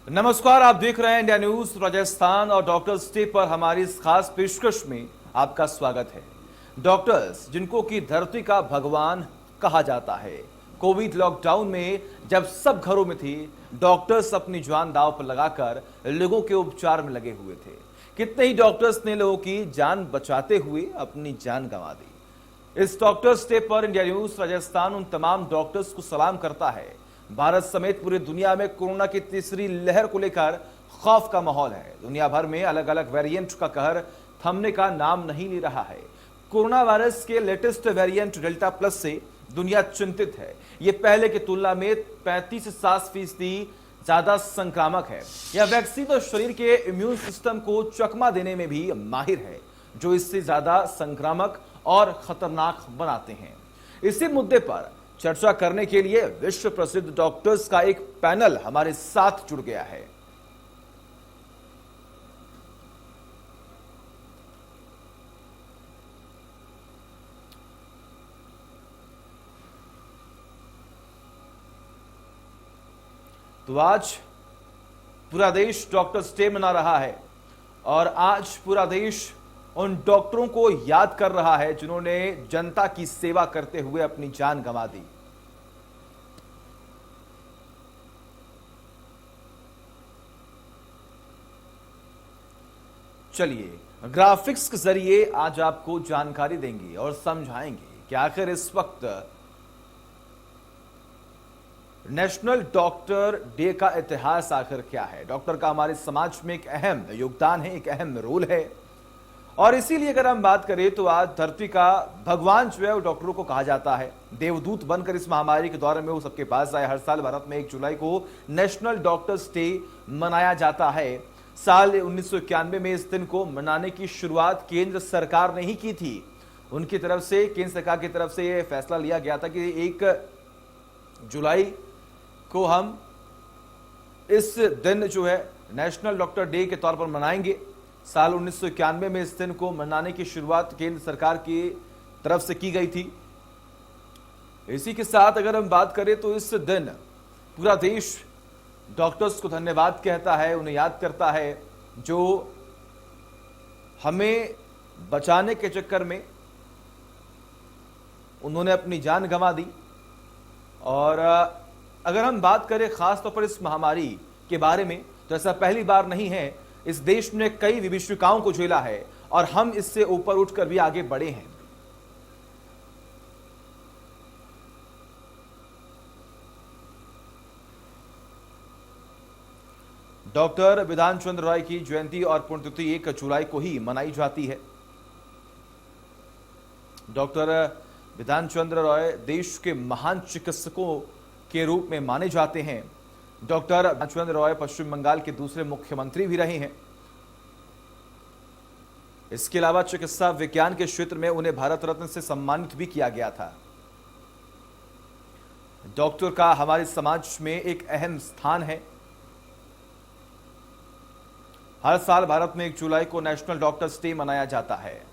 नमस्कार, आप देख रहे हैं इंडिया न्यूज राजस्थान और डॉक्टर्स डे पर हमारी इस खास पेशकश में आपका स्वागत है। डॉक्टर्स जिनको की धरती का भगवान कहा जाता है। कोविड लॉकडाउन में जब सब घरों में थे, डॉक्टर्स अपनी जान दांव पर लगाकर लोगों के उपचार में लगे हुए थे। कितने ही डॉक्टर्स ने लोगों की जान बचाते हुए अपनी जान गंवा दी। इस डॉक्टर्स डे पर इंडिया न्यूज राजस्थान उन तमाम डॉक्टर्स को सलाम करता है। भारत समेत पूरी दुनिया में कोरोना की तीसरी लहर को लेकर खौफ का माहौल है। दुनिया भर में अलग अलग वेरिएंट का कहर थमने का नाम नहीं ले रहा है। कोरोना वायरस के लेटेस्ट वेरिएंट डेल्टा प्लस से दुनिया चिंतित है। यह पहले की तुलना में 35 से 60% ज्यादा संक्रामक है। यह वैक्सीन और शरीर के इम्यून सिस्टम को चकमा देने में भी माहिर है, जो इससे ज्यादा संक्रामक और खतरनाक बनाते हैं। इसी मुद्दे पर चर्चा करने के लिए विश्व प्रसिद्ध डॉक्टर्स का एक पैनल हमारे साथ जुड़ गया है। तो आज पूरा देश डॉक्टर्स डे मना रहा है और आज पूरा देश उन डॉक्टरों को याद कर रहा है जिन्होंने जनता की सेवा करते हुए अपनी जान गंवा दी। चलिए ग्राफिक्स के जरिए आज आपको जानकारी देंगे और समझाएंगे कि आखिर इस वक्त नेशनल डॉक्टर डे का इतिहास आखिर क्या है। डॉक्टर का हमारे समाज में एक अहम योगदान है, एक अहम रोल है और इसीलिए अगर हम बात करें तो आज धरती का भगवान जो है वो डॉक्टरों को कहा जाता है। देवदूत बनकर इस महामारी के दौर में वो सबके पास आए। हर साल भारत में 1 जुलाई को नेशनल डॉक्टर्स डे मनाया जाता है। साल 1991 में इस दिन को मनाने की शुरुआत केंद्र सरकार ने ही की थी। उनकी तरफ से, केंद्र सरकार की तरफ से यह फैसला लिया गया था कि 1 जुलाई को हम इस दिन जो है नेशनल डॉक्टर डे के तौर पर मनाएंगे। साल 1991 में इस दिन को मनाने की शुरुआत केंद्र सरकार की तरफ से की गई थी। इसी के साथ अगर हम बात करें तो इस दिन पूरा देश डॉक्टर्स को धन्यवाद कहता है, उन्हें याद करता है जो हमें बचाने के चक्कर में उन्होंने अपनी जान गंवा दी। और अगर हम बात करें खास तौर पर इस महामारी के बारे में तो ऐसा पहली बार नहीं है। इस देश ने कई विभीषिकाओं को झेला है और हम इससे ऊपर उठकर भी आगे बढ़े हैं। डॉक्टर विधान चंद्र रॉय की जयंती और पुण्यतिथि 1 जुलाई को ही मनाई जाती है। डॉक्टर विधान चंद्र रॉय देश के महान चिकित्सकों के रूप में माने जाते हैं। डॉक्टर विधान रॉय पश्चिम बंगाल के दूसरे मुख्यमंत्री भी रहे हैं। इसके अलावा चिकित्सा विज्ञान के क्षेत्र में उन्हें भारत रत्न से सम्मानित भी किया गया था। डॉक्टर का हमारे समाज में एक अहम स्थान है। हर साल भारत में 1 जुलाई को नेशनल डॉक्टर्स डे मनाया जाता है।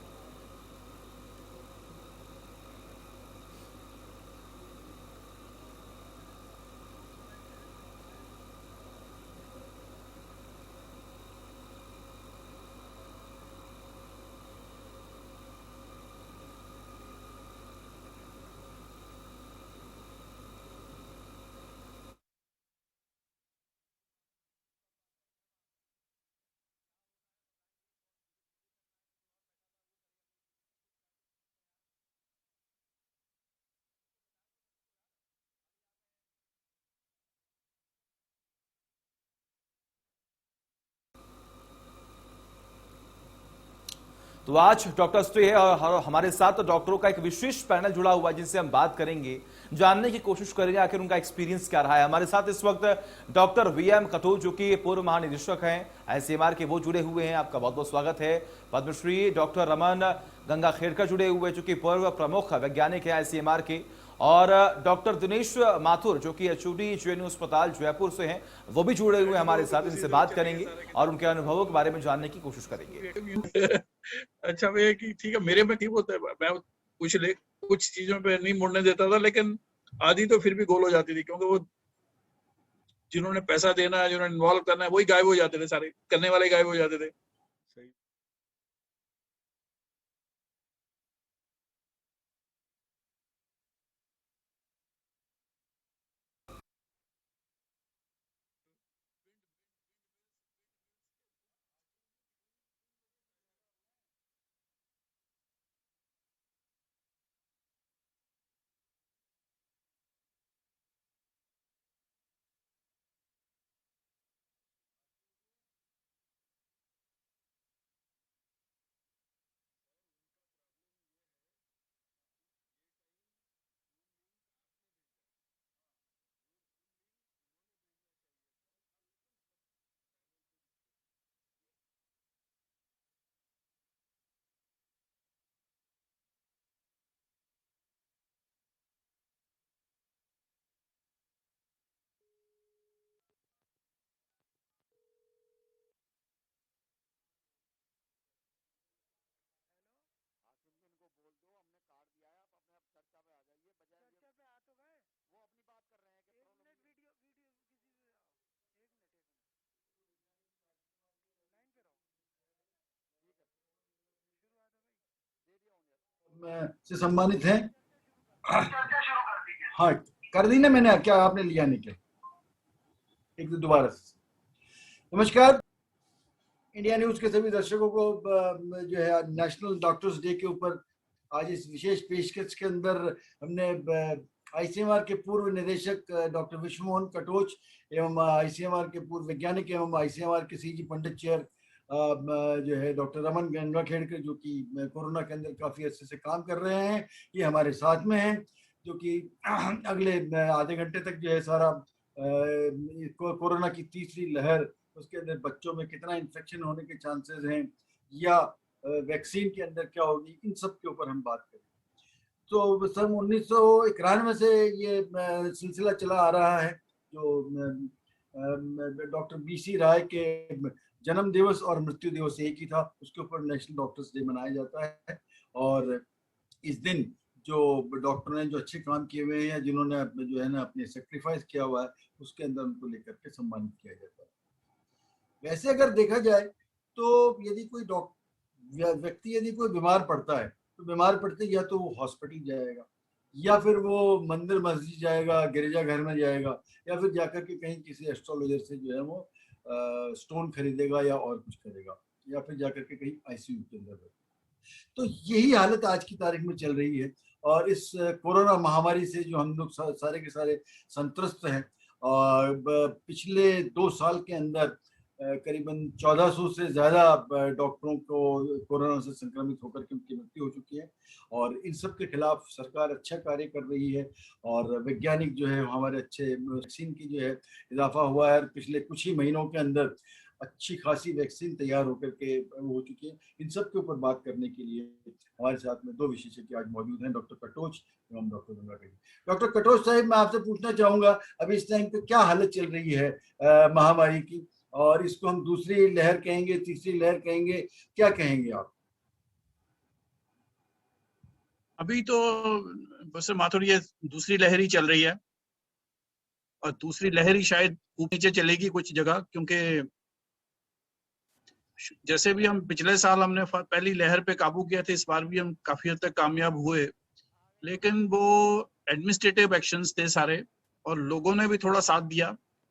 तो आज डॉक्टर्स डे है और हमारे साथ डॉक्टरों का एक विशेष पैनल जुड़ा हुआ है जिनसे हम बात करेंगे, जानने की कोशिश करेंगे आखिर उनका एक्सपीरियंस क्या रहा है। हमारे साथ इस वक्त डॉक्टर वीएम कथोर जो कि पूर्व महानिदेशक हैं आईसीएमआर के, वो जुड़े हुए हैं। आपका बहुत बहुत स्वागत है। पद्मश्री डॉक्टर रमन गंगाखेड़कर जुड़े हुए जो कि पूर्व प्रमुख वैज्ञानिक है आईसीएमआर के, और डॉक्टर दिनेश माथुर जो कि एचओडी जेएनयू अस्पताल जयपुर से हैं, वो भी जुड़े हुए हमारे साथ। इनसे बात करेंगे और उनके अनुभवों के बारे में जानने की कोशिश करेंगे। अच्छा भैया कि ठीक है, मेरे में ठीक होता है। मैं कुछ चीजों पे नहीं मुड़ने देता था, लेकिन आधी तो फिर भी गोल हो जाती थी, क्योंकि वो जिन्होंने पैसा देना है, जिन्होंने इन्वॉल्व करना है, वही गायब हो जाते थे, सारे करने वाले गायब हो जाते थे। सही। से सम्मानित हैं। हाँ, कर दी ना मैंने, क्या आपने लिया नहीं क्या? एक तो दोबारा से नमस्कार। इंडिया न्यूज के सभी दर्शकों को जो है नेशनल डॉक्टर्स डे के ऊपर आज इस विशेष पेशकश के अंदर हमने आईसीएमआर के पूर्व निदेशक डॉक्टर विश्वमोहन कटोच एवं आईसीएमआर के पूर्व वैज्ञानिक एवं आईसीएमआर के सीजी पंडित चेयर जो है डॉक्टर रमन गंगाखेड़कर, जो कि कोरोना के अंदर काफी अच्छे से काम कर रहे हैं, ये हमारे साथ में हैं, जो कि अगले आधे घंटे तक जो है सारा कोरोना की तीसरी लहर, उसके अंदर बच्चों में कितना इन्फेक्शन होने के चांसेस हैं या वैक्सीन के अंदर क्या होगी, इन सब के ऊपर हम बात करें। तो सन 1991 से ये सिलसिला चला आ रहा है, जो डॉक्टर बीसी राय के जन्म दिवस और मृत्यु दिवस एक ही था, उसके ऊपर नेशनल डॉक्टर्स डे मनाया जाता है। और इस दिन जो डॉक्टर ने जो अच्छे काम किए हुए हैं, जिन्होंने जो है ना अपने सेक्रीफाइस किया हुआ है, उसके अंदर उनको लेकर के सम्मानित किया जाता है। वैसे अगर देखा जाए तो यदि कोई व्यक्ति यदि कोई बीमार पड़ता है, तो बीमार पड़ते या तो वो हॉस्पिटल जाएगा, या फिर वो मंदिर मस्जिद जाएगा, गिरजा घर में जाएगा, या फिर जाकर के कहीं किसी एस्ट्रोलॉजर से जो है वो स्टोन खरीदेगा या और कुछ करेगा, या फिर जाकर के कहीं आईसीयू के अंदर। तो यही हालत आज की तारीख में चल रही है। और इस कोरोना महामारी से जो हम लोग सारे के सारे संत्रस्त हैं, और पिछले 2 साल के अंदर करीबन 1400 से ज्यादा डॉक्टरों को कोरोना से संक्रमित होकर के उनकी मृत्यु हो चुकी है। और इन सब के खिलाफ सरकार अच्छा कार्य कर रही है, और वैज्ञानिक जो है हमारे अच्छे वैक्सीन की जो है इजाफा हुआ है। पिछले कुछ ही महीनों के अंदर अच्छी खासी वैक्सीन तैयार होकर के हो चुकी है। इन सब के ऊपर बात करने के लिए हमारे साथ में 2 विशेषज्ञ आज मौजूद हैं, डॉक्टर कटोच एवं डॉक्टर गंगाखेड़। डॉक्टर कटोच साहब, मैं आपसे पूछना चाहूंगा, अभी इस टाइम पे क्या हालत चल रही है महामारी की, और इसको हम दूसरी लहर कहेंगे, तीसरी लहर कहेंगे, क्या कहेंगे आप? अभी तो बस माथुर ये दूसरी लहर ही चल रही है, और दूसरी लहर ही शायद ऊपर नीचे चलेगी कुछ जगह, क्योंकि जैसे भी हम पिछले साल हमने पहली लहर पे काबू किया था, इस बार भी हम काफी हद तक कामयाब हुए। लेकिन वो एडमिनिस्ट्रेटिव एक्शंस थे सारे, और लोगों ने भी थोड़ा साथ दिया।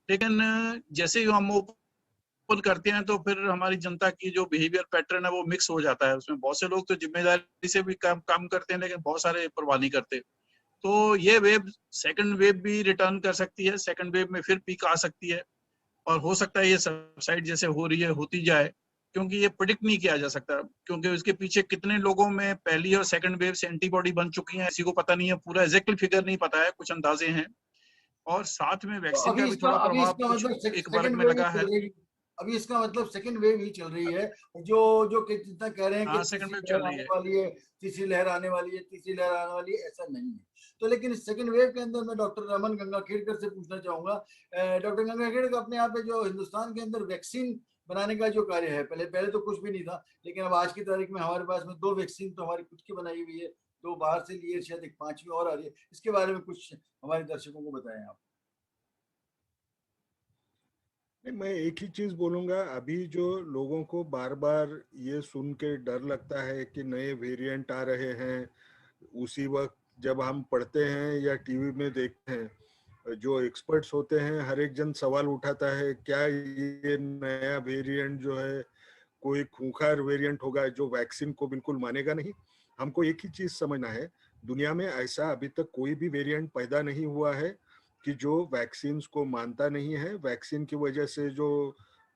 लेकिन जैसे ही हम ओपन करते हैं तो फिर हमारी जनता की जो बिहेवियर पैटर्न है वो मिक्स हो जाता है। उसमें बहुत से लोग तो जिम्मेदारी से भी काम करते हैं, लेकिन बहुत सारे परवाह नहीं करते। तो ये वेव, सेकंड वेव भी रिटर्न कर सकती है, सेकंड वेव में फिर पीक आ सकती है, और हो सकता है ये सबसाइड जैसे हो रही है होती जाए, क्योंकि ये प्रिडिक्ट नहीं किया जा सकता, क्योंकि उसके पीछे कितने लोगों में पहली और सेकंड वेव से एंटीबॉडी बन चुकी है, किसी को पता नहीं है, पूरा एग्जैक्टली फिगर नहीं पता है, कुछ अंदाजे हैं। और साथ में तो वैक्सीन का भी थोड़ा प्रभाव कुछ मतलब एक वर्ग सेकंड में वेव ही लगा चल है। रही है। अभी इसका मतलब सेकंड वेव ही चल रही है। जो जो जितना कह रहे हैं कि हाँ, सेकंड तीसरी वेव लहर चल रही आने है। वाली है, तीसरी लहर आने वाली है, तीसरी लहर आने वाली है, ऐसा नहीं है। तो लेकिन इस सेकंड वेव के अंदर मैं डॉक्टर रमन गंगाखेड़कर से पूछना चाहूंगा, डॉक्टर गंगाखेड़कर, अपने यहाँ पे जो हिंदुस्तान के अंदर वैक्सीन बनाने का जो कार्य है, पहले पहले तो कुछ भी नहीं था, लेकिन अब आज की तारीख में हमारे पास में 2 वैक्सीन तो हमारी खुद की बनाई हुई है, 2 बाहर से लिए, शायद एक 5वीं और आ रही है। इसके बारे में कुछ हमारे दर्शकों को बताएं आप। हाँ, 2 वैक्सीन हमारी बनाई हुई है, 2 बाहर से लिए, शायद एक 5वीं और आ रही है। इसके बारे में कुछ हमारे दर्शकों को बताएं आप। नहीं, मैं एक ही चीज बोलूंगा। अभी जो लोगों को बार बार ये सुन के डर लगता है कि नए वेरिएंट आ रहे हैं, उसी वक्त जब हम पढ़ते हैं या टीवी में देखते हैं, जो एक्सपर्ट्स होते हैं हर एक जन सवाल उठाता है क्या ये नया वेरिएंट जो है कोई खूंखार वेरिएंट होगा जो वैक्सीन को बिल्कुल मानेगा नहीं। हमको एक ही चीज समझना है, दुनिया में ऐसा अभी तक कोई भी वेरिएंट पैदा नहीं हुआ है कि जो वैक्सीन को मानता नहीं है। वैक्सीन की वजह से जो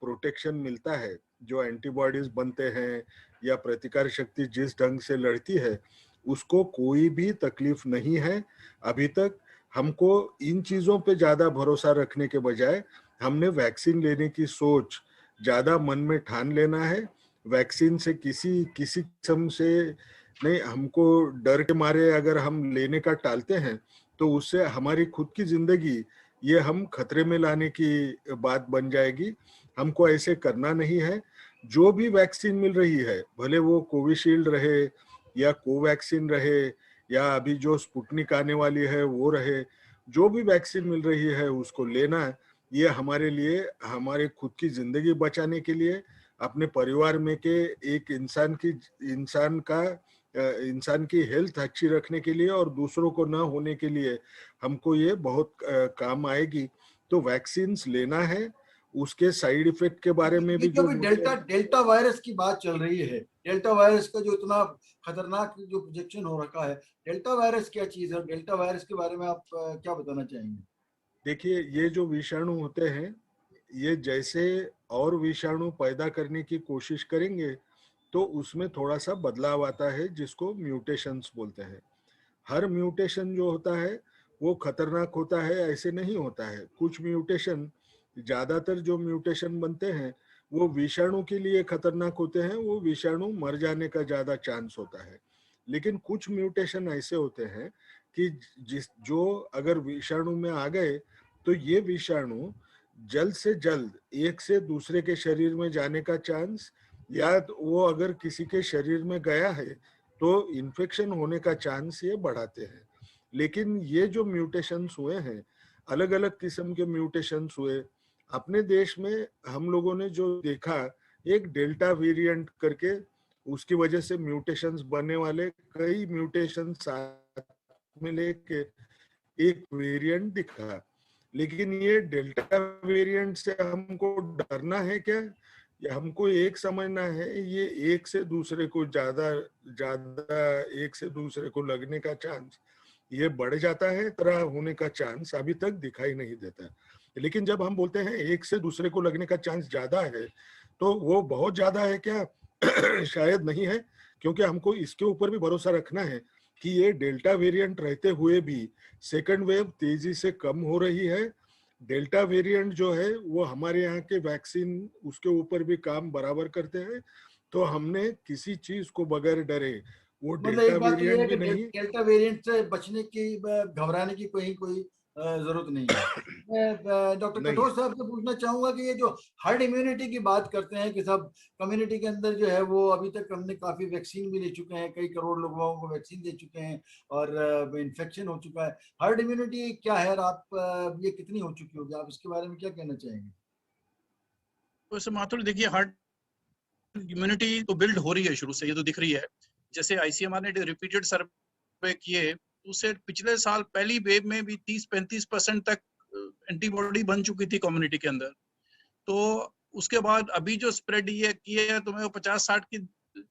प्रोटेक्शन मिलता है, जो एंटीबॉडीज बनते हैं या प्रतिकार शक्ति जिस ढंग से लड़ती है, उसको कोई भी तकलीफ नहीं है अभी तक। हमको इन चीजों पे ज्यादा भरोसा रखने के बजाय हमने वैक्सीन लेने की सोच ज्यादा मन में ठान लेना है। वैक्सीन से किसी किसी किस्म से नहीं, हमको डर के मारे अगर हम लेने का टालते हैं तो उससे हमारी खुद की जिंदगी ये हम खतरे में लाने की बात बन जाएगी। हमको ऐसे करना नहीं है। जो भी वैक्सीन मिल रही है, भले वो कोविशील्ड रहे या कोवैक्सीन रहे या अभी जो स्पुतनिक आने वाली है वो रहे, जो भी वैक्सीन मिल रही है उसको लेना। ये हमारे लिए, हमारे खुद की जिंदगी बचाने के लिए, अपने परिवार में के एक इंसान की हेल्थ अच्छी रखने के लिए और दूसरों को ना होने के लिए हमको ये बहुत काम आएगी। तो वैक्सीन लेना है। उसके साइड इफेक्ट के बारे में ये भी जो जो भी मुझे डेल्टा वायरस की बात चल रही है, डेल्टा वायरस का जो इतना खतरनाक जो प्रोजेक्शन हो रखा है, डेल्टा वायरस क्या चीज है? डेल्टा वायरस के बारे में आप क्या बताना चाहेंगे? देखिए, ये जो विषाणु होते हैं, ये जैसे और विषाणु पैदा करने की कोशिश करेंगे तो उसमें थोड़ा सा बदलाव आता है जिसको म्यूटेशंस बोलते हैं। हर म्यूटेशन जो होता है वो खतरनाक होता है ऐसे नहीं होता है। कुछ म्यूटेशन, ज्यादातर जो म्यूटेशन बनते हैं वो विषाणु के लिए खतरनाक होते हैं, वो विषाणु मर जाने का ज्यादा चांस होता है। लेकिन कुछ म्यूटेशन ऐसे होते हैं कि जो अगर विषाणु में आ गए तो ये विषाणु जल्द से जल्द एक से दूसरे के शरीर में जाने का चांस, या तो वो अगर किसी के शरीर में गया है तो इन्फेक्शन होने का चांस ये बढ़ाते हैं। लेकिन ये जो म्यूटेशंस हुए हैं, अलग अलग किस्म के म्यूटेशंस हुए अपने देश में, हम लोगों ने जो देखा एक डेल्टा वेरिएंट करके, उसकी वजह से म्यूटेशंस बनने वाले कई म्यूटेशन साथ में लेके एक वेरिएंट दिखा। लेकिन ये डेल्टा वेरिएंट से हमको डरना है क्या, या हमको एक समझना है ये एक से दूसरे को ज्यादा ज्यादा एक से दूसरे को लगने का चांस ये बढ़ जाता है, तरह होने का चांस अभी तक दिखाई नहीं देता। लेकिन जब हम बोलते हैं एक से दूसरे को लगने का चांस ज्यादा है तो वो बहुत ज्यादा है क्या? शायद नहीं है, क्योंकि हमको इसके ऊपर भी भरोसा रखना है कि ये डेल्टा वेरिएंट रहते हुए भी सेकंड वेव तेजी से कम हो रही है। डेल्टा वेरिएंट जो है वो हमारे यहाँ के वैक्सीन उसके ऊपर भी काम बराबर करते हैं। तो हमने किसी चीज को बगैर डरे, वो मतलब डेल्टा एक बात तो ये है वेरिएंट कि भी नहीं। डेल्टा वेरिएंट से बचने की, घबराने की कोई जरूरत नहीं है। मैं डॉक्टर नहीं कठोर है। साहब से पूछना चाहूंगा कि ये जो हर्ड इम्यूनिटी की बात करते हैं कि सब कम्युनिटी के अंदर जो है वो अभी तक हमने काफी वैक्सीन भी ले चुके हैं, कई करोड़ लोगों को वैक्सीन दे चुके हैं और इन्फेक्शन हो चुका है। हर्ड इम्यूनिटी क्या है और आप ये कितनी हो चुकी होगी? आप इसके बारे में क्या कहना चाहेंगे? तो माथुर देखिए, हर्ड इम्यूनिटी तो बिल्ड हो रही है शुरू से, ये तो दिख रही है। जैसे आईसीएमआर ने रिपीटेड सर्वे किए, उससे पिछले साल पहली वेव में भी 30-35% तक एंटीबॉडी बन चुकी थी कम्युनिटी के अंदर। तो उसके बाद अभी जो स्प्रेड ये किया है, तो मैं 50-60 की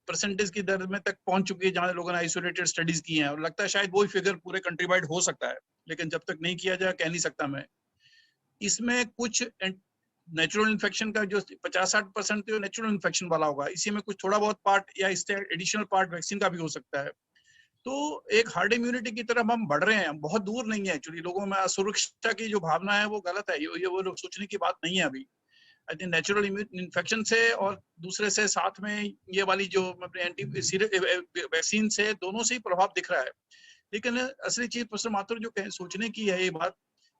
परसेंटेज की दर में तक पहुंच चुकी है जहां लोगों ने आइसोलेटेड स्टडीज की हैं, और लगता है शायद वही फिगर पूरे कंट्री वाइड हो सकता है, लेकिन जब तक नहीं किया जाए कह नहीं सकता मैं। इसमें कुछ नेचुरल इन्फेक्शन का जो 50-60% तो नेचुरल इन्फेक्शन वाला होगा, इसी में कुछ थोड़ा बहुत पार्ट या इससे एडिशनल पार्ट वैक्सीन का भी हो सकता है। तो एक हार्ड इम्यूनिटी की तरफ हम बढ़ रहे हैं, बहुत दूर नहीं है। एक्चुअली लोगों में असुरक्षा की जो भावना है वो गलत है, ये वो लोग सोचने की बात नहीं है अभी। आई थिंक नेचुरल इन्फेक्शन से और दूसरे से साथ में ये वाली जो एंटी वैक्सीन से, दोनों से ही प्रभाव दिख रहा है। लेकिन असली चीज प्रोफेसर माथुर जो सोचने की है ये बात,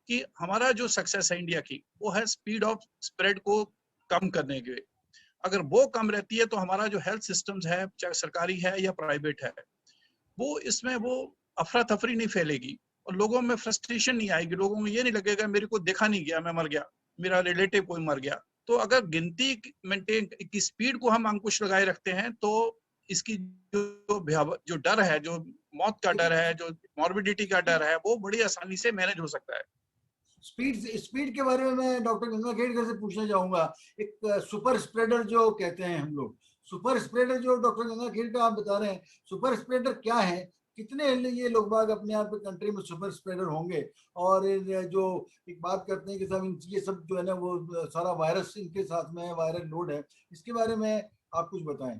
कि हमारा जो सक्सेस है इंडिया की, वो है स्पीड ऑफ स्प्रेड को कम करने के। अगर वो कम रहती है तो हमारा जो हेल्थ सिस्टम्स है, चाहे सरकारी है या प्राइवेट है, वो इसमें वो अफरा तफरी नहीं फैलेगी और लोगों में फ्रस्ट्रेशन नहीं आएगी। लोगों में ये नहीं लगेगा मेरे को देखा नहीं गया, मैं मर गया। मेरा रिलेटिव कोई मर गया। तो अगर गिनती मेंटेन की स्पीड को हम अंकुश लगाए रखते हैं तो इसकी जो डर है, जो मौत का डर है, जो मॉर्बिडिटी का डर है, वो बड़ी आसानी से मैनेज हो सकता है। स्पीड के बारे में मैं डॉक्टर गंगा खेड़कर से पूछना चाहूंगा। एक सुपर स्प्रेडर जो कहते हैं हम लोग, सुपर स्प्रेडर जो डॉक्टर गंगा खेड़कर आप बता रहे हैं, सुपर स्प्रेडर क्या है? कितने ये लोग बाग अपने यहाँ पे कंट्री में सुपर स्प्रेडर होंगे? और जो एक बात करते हैं कि सब ये सब जो है ना वो सारा वायरस इनके साथ में है, वायरल लोड है, इसके बारे में आप कुछ बताएं।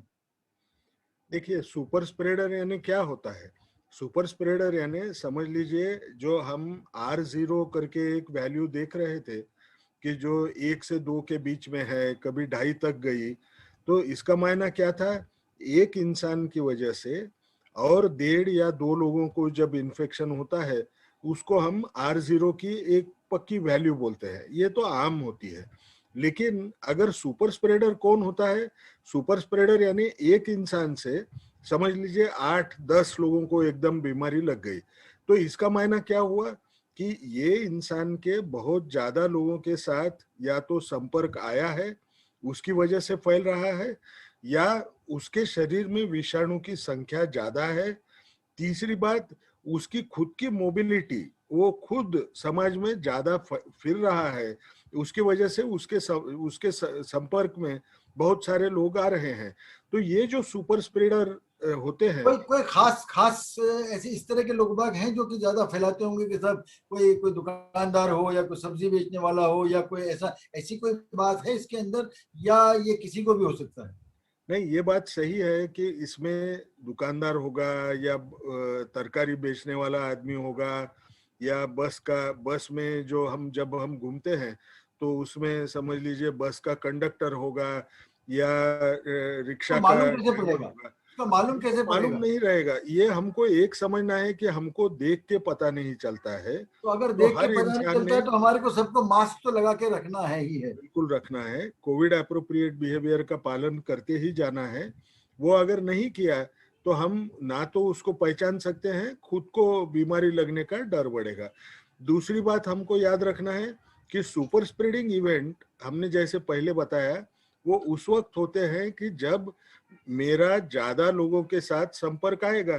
देखिए, सुपर स्प्रेडर यानी क्या होता है? सुपर स्प्रेडर यानी समझ लीजिए, जो हम R0 करके एक वैल्यू देख रहे थे कि जो 1 से 2 के बीच में है, कभी 2.5 तक गई, तो इसका मायना क्या था? एक इंसान की वजह से और 1.5 या 2 लोगों को जब इन्फेक्शन होता है, उसको हम R0 की एक पक्की वैल्यू बोलते हैं। ये तो आम होती है। लेकिन अगर सुपर स्प्रेडर कौन होता है? सुपर स्प्रेडर यानी एक इंसान से समझ लीजिए 8-10 लोगों को एकदम बीमारी लग गई। तो इसका मायना क्या हुआ कि ये इंसान के बहुत ज्यादा लोगों के साथ या तो संपर्क आया है, उसकी वजह से फैल रहा है, या उसके शरीर में विषाणु की संख्या ज्यादा है। तीसरी बात, उसकी खुद की मोबिलिटी, वो खुद समाज में ज्यादा फिर रहा है, उसकी वजह से उसके संपर्क में बहुत सारे लोग आ रहे हैं। तो ये जो सुपर स्प्रेडर होते हैं, कोई खास खास ऐसे इस तरह के लोग बाग हैं जो कि ज्यादा फैलाते होंगे कि सब कोई दुकानदार हो या कोई सब्जी बेचने वाला हो या कोई ऐसी कोई बात है इसके अंदर, या ये किसी को भी हो सकता है? नहीं, ये बात सही है कि इसमें दुकानदार होगा या तरकारी बेचने वाला आदमी होगा, या बस में जो जब हम घूमते हैं तो उसमें समझ लीजिए बस का कंडक्टर होगा, या रिक्शा तो का मालूम कैसे ड्राइवर पड़ेगा? होगा। तो मालूम कैसे मालूम पड़ेगा? नहीं रहेगा। ये हमको एक समझना है कि हमको देख के पता नहीं चलता है। तो अगर तो देख के हर पता नहीं इंसान चलता ने है तो हमारे को सबको मास्क तो लगा के रखना है ही है। बिल्कुल रखना है, कोविड एप्रोप्रिएट बिहेवियर का पालन करते ही जाना है। वो अगर नहीं किया तो हम ना तो उसको पहचान सकते हैं, खुद को बीमारी लगने का डर बढ़ेगा। दूसरी बात हमको याद रखना है कि सुपर स्प्रेडिंग इवेंट हमने जैसे पहले बताया, वो उस वक्त होते हैं कि जब मेरा ज्यादा लोगों के साथ संपर्क आएगा।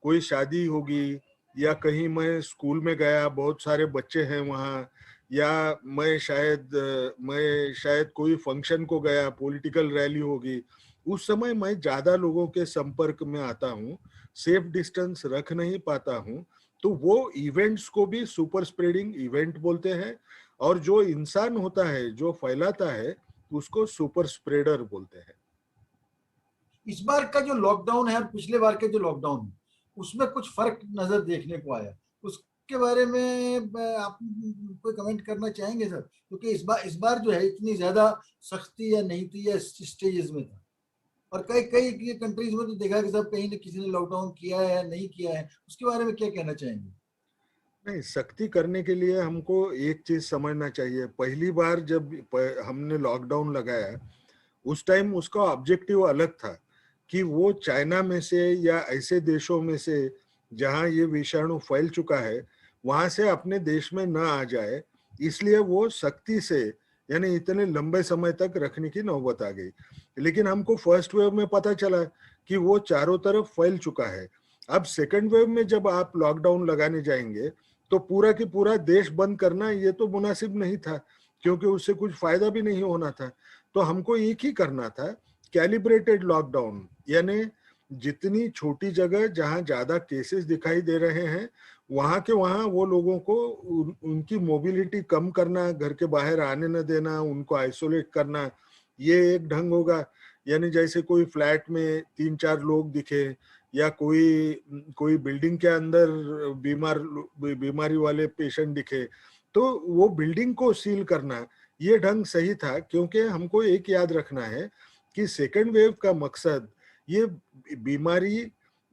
कोई शादी होगी, या कहीं मैं स्कूल में गया, बहुत सारे बच्चे हैं वहाँ, या मैं शायद कोई फंक्शन को गया, पॉलिटिकल रैली होगी, उस समय मैं ज्यादा लोगों के संपर्क में आता हूँ, सेफ डिस्टेंस रख नहीं पाता हूँ, तो वो इवेंट्स को भी सुपर स्प्रेडिंग इवेंट बोलते हैं। और जो इंसान होता है जो फैलाता है, उसको सुपर स्प्रेडर बोलते हैं। इस बार का जो लॉकडाउन है और पिछले बार के जो लॉकडाउन है उसमें कुछ फर्क नजर देखने को आया, उसके बारे में आप कोई कमेंट करना चाहेंगे सर? क्योंकि इस बार जो है इतनी ज्यादा सख्ती या नहीं थी या स्टेजेस में था, और कई कई कंट्रीज में तो देखा कि सब कहीं न किसी ने लॉकडाउन किया है या नहीं किया है, उसके बारे में क्या कहना चाहेंगे? नहीं, सख्ती करने के लिए हमको एक चीज समझना चाहिए। पहली बार जब हमने लॉकडाउन लगाया, उस टाइम उसका ऑब्जेक्टिव अलग था कि वो चाइना में से या ऐसे देशों में से जहां ये विषाणु फैल चुका है, वहां से अपने देश में न आ जाए। इसलिए वो सख्ती से, यानी इतने लंबे समय तक रखने की नौबत आ गई। लेकिन हमको फर्स्ट वेव में पता चला कि वो चारों तरफ फैल चुका है। अब सेकंड वेव में जब आप लॉकडाउन लगाने जाएंगे तो पूरा की पूरा देश बंद करना ये तो मुनासिब नहीं था, क्योंकि उससे कुछ फायदा भी नहीं होना था। तो हमको एक ही करना था, कैलिब्रेटेड लॉकडाउन, यानी जितनी छोटी जगह जहां ज्यादा केसेस दिखाई दे रहे हैं, वहां के वहां वो लोगों को उनकी मोबिलिटी कम करना, घर के बाहर आने न देना, उनको आइसोलेट करना, ये एक ढंग होगा। यानी जैसे कोई फ्लैट में 3-4 लोग दिखे, या कोई बिल्डिंग के अंदर बीमारी वाले पेशेंट दिखे, तो वो बिल्डिंग को सील करना, ये ढंग सही था। क्योंकि हमको एक याद रखना है कि सेकेंड वेव का मकसद ये बीमारी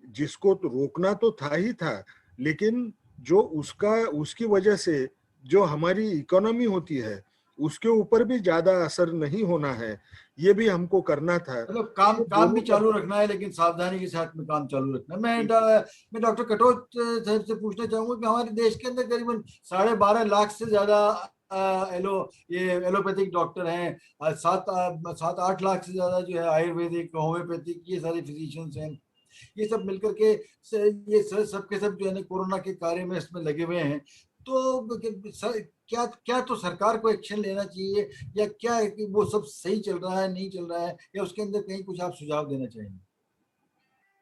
जिसको तो रोकना तो था ही था, लेकिन जो उसकी वजह से जो हमारी इकोनॉमी होती है उसके ऊपर भी ज्यादा असर नहीं होना है, ये भी हमको करना था। मतलब काम भी चालू रखना है, लेकिन सावधानी के साथ में काम चालू रखना है। मैं डॉक्टर कटोच साहब से पूछना चाहूंगा कि हमारे देश के अंदर करीबन 12.5 लाख से ज्यादा ये एलोपैथिक डॉक्टर हैं, 7-8 लाख से ज्यादा जो है आयुर्वेदिक, होम्योपैथिक, ये सारे फिजिशियंस हैं। ये सब मिलकर के ये सबके सब जो है ना कोरोना के कार्य में इसमें लगे हुए हैं। तो क्या क्या तो सरकार को एक्शन लेना चाहिए, या क्या है कि वो सब सही चल रहा है, नहीं चल रहा है, या उसके अंदर कहीं कुछ आप सुझाव देना चाहेंगे?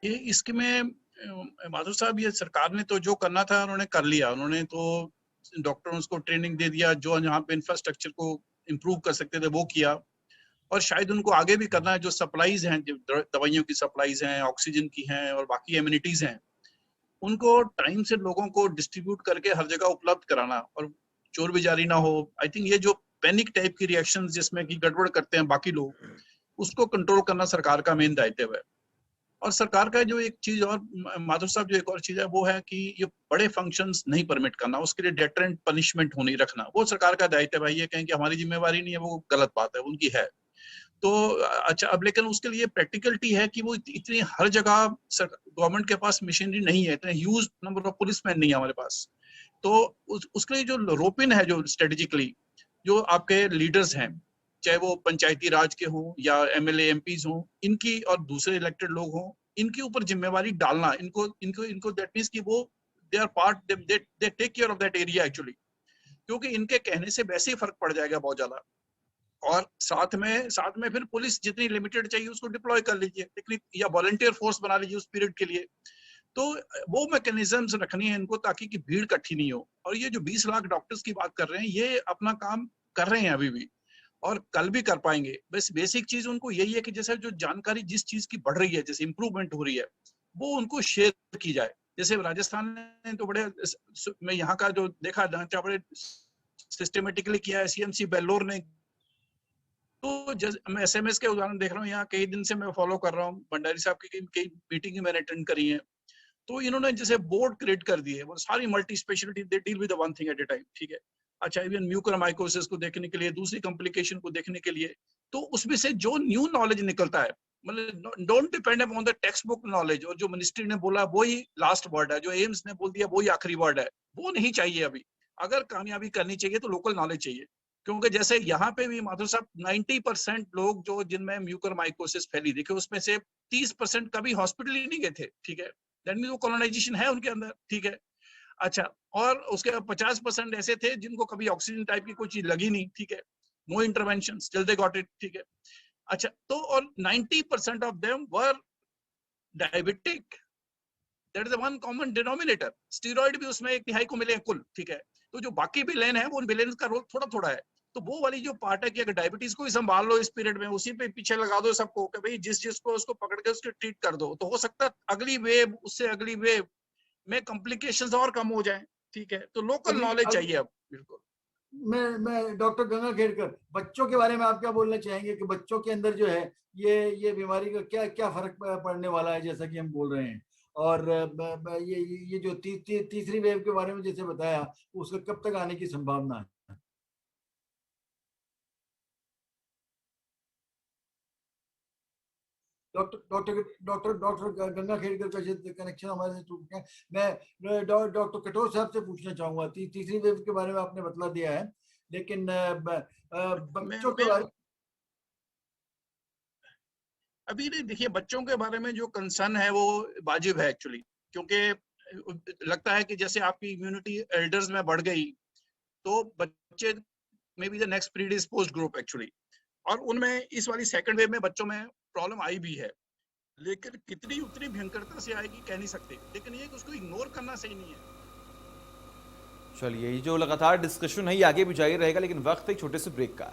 ये इसके में माधुर साहब, ये सरकार ने तो जो करना था उन्होंने कर लिया। उन्होंने तो डॉक्टरों को ट्रेनिंग दे दिया, जो यहाँ पे इंफ्रास्ट्रक्चर को इम्प्रूव कर सकते थे वो किया, और शायद उनको आगे भी करना है। जो सप्लाईज हैं, जो दवाइयों की सप्लाईज हैं, ऑक्सीजन की हैं और बाकी एम्यूनिटीज हैं, उनको टाइम से लोगों को डिस्ट्रीब्यूट करके हर जगह उपलब्ध कराना, और चोर बेजारी ना हो। आई थिंक ये जो पैनिक टाइप की रिएक्शंस जिसमें कि गड़बड़ करते हैं बाकी लोग, उसको कंट्रोल करना सरकार का मेन दायित्व है। और सरकार का जो एक चीज और माधुर साहब, जो एक और चीज है वो है कि ये बड़े फंक्शंस नहीं परमिट करना, उसके लिए डेटरेंट पनिशमेंट होनी रखना, वो सरकार का दायित्व है। ये कहें कि हमारी जिम्मेवारी नहीं है, वो गलत बात है, उनकी है। तो अच्छा, अब लेकिन उसके लिए प्रैक्टिकलिटी है कि वो इतनी हर जगह गवर्नमेंट के पास मशीनरी नहीं है, इतने ह्यूज नंबर ऑफ पुलिसमैन नहीं है हमारे पास। तो उसके लिए जो रोपिन है, जो स्ट्रेटेजिकली जो आपके लीडर्स हैं, चाहे वो पंचायती राज के हों या एमएलए एमपीज हों, इनकी और दूसरे इलेक्टेड लोग हों, इनके ऊपर जिम्मेवारी डालना, इनको इनको इनको दैट मींस कि वो they are part, they take care of that area actually, क्योंकि इनके कहने से वैसे ही फर्क पड़ जाएगा बहुत ज्यादा। और साथ में फिर पुलिस जितनी लिमिटेड चाहिए उसको डिप्लॉय कर लीजिए, लेकिन या वॉलंटियर फोर्स बना लीजिए उस पीरियड के लिए। तो वो मैकेनिज्म्स रखनी है इनको, ताकि कि भीड़ इकट्ठी नहीं हो। और ये जो 20 लाख डॉक्टर्स की बात कर रहे हैं, ये अपना काम कर रहे हैं अभी भी, और कल भी कर पाएंगे। बस बेसिक चीज उनको यही है कि जैसे जो जानकारी जिस चीज की बढ़ रही है, जैसे इंप्रूवमेंट हो रही है, वो उनको शेयर की जाए। जैसे राजस्थान ने तो बड़े, मैं यहाँ का जो देखा बड़े सिस्टमेटिकली किया है, सीएमसी बेल्लोर ने। तो मैं एसएमएस के उदाहरण देख रहा हूँ, यहाँ कई दिन से मैं फॉलो कर रहा हूँ, भंडारी साहब की कई मीटिंग मैंने अटेंड करी है। तो इन्होंने जैसे बोर्ड क्रिएट कर दिए, वो सारी multi speciality, they deal with one thing at A time, ठीक है। अच्छा, इवन म्यूकरमाइकोसिस को देखने के लिए, दूसरी कॉम्प्लिकेशन को देखने के लिए, तो उसमें से जो न्यू नॉलेज निकलता है, मतलब don't depend upon the text book knowledge, और जो मिनिस्ट्री ने बोला वही लास्ट वर्ड है, जो एम्स ने बोल दिया वही आखिरी वर्ड है, वो नहीं चाहिए अभी। अगर कामयाबी करनी चाहिए तो लोकल नॉलेज चाहिए, क्योंकि जैसे यहाँ पे भी माधुर साहब 90% लोग जो जिनमें म्यूकरमाइकोसिस फैली, देखे उसमें से 30% कभी हॉस्पिटल ही नहीं गए थे, ठीक है। दैट मींस वो कॉलोनाइजेशन है उनके अंदर, ठीक है। अच्छा, और उसके 50% ऐसे थे जिनको कभी ऑक्सीजन टाइप की कोई चीज लगी नहीं, ठीक है। No intervention, still they got it, ठीक है। अच्छा, तो और 90% of them were diabetic, that is the one common denominator. Steroid भी उसमें 1/3 को मिले हैं कुल, ठीक है। तो जो बाकी विलेन है, वो उन विलेन का रोल थोड़ा थोड़ा है। तो वो वाली जो पार्ट है कि अगर डायबिटीज को ही संभाल लो इस पीरियड में, उसी पे पीछे लगा दो सबको कि भाई जिस जिसको उसको पकड़ के उसको ट्रीट कर दो, तो हो सकता है अगली वेव, उससे अगली वेव में कॉम्प्लिकेशंस और कम हो जाए, ठीक है। तो लोकल नॉलेज चाहिए अब, बिल्कुल। मैं डॉक्टर गंगा खेड़कर, बच्चों के बारे में आप क्या बोलना चाहेंगे कि बच्चों के अंदर जो है ये बीमारी का क्या क्या फर्क पड़ने वाला है, जैसा कि हम बोल रहे हैं? और ये जो तीसरी वेव के बारे में जैसे बताया, उसका कब तक आने की संभावना है? डॉक्टर गंगा खेड़कर का कनेक्शन हमारे से टूट गया। मैं डॉक्टर कटोर साहब से पूछना चाहूंगा, तीसरी वेव के बारे में आपने बतला दिया है, लेकिन बच्चों के बारे अभी नहीं, देखिए बच्चों के बारे में जो कंसर्न है वो वाजिब है एक्चुअली, क्योंकि लगता है कि जैसे आपकी इम्यूनिटी एल्डर्स में बढ़ गई, तो बच्चे may be the next predisposed group actually, और उनमें इस वाली सेकंड वेव में बच्चों में प्रॉब्लम आई भी है। लेकिन कितनी उतनी भयंकरता से आएगी कह नहीं सकते, लेकिन ये कि उसको इग्नोर करना सही नहीं है। चलिए, ये जो लगातार डिस्कशन है ये आगे भी जारी रहेगा, लेकिन वक्त एक छोटे से ब्रेक का।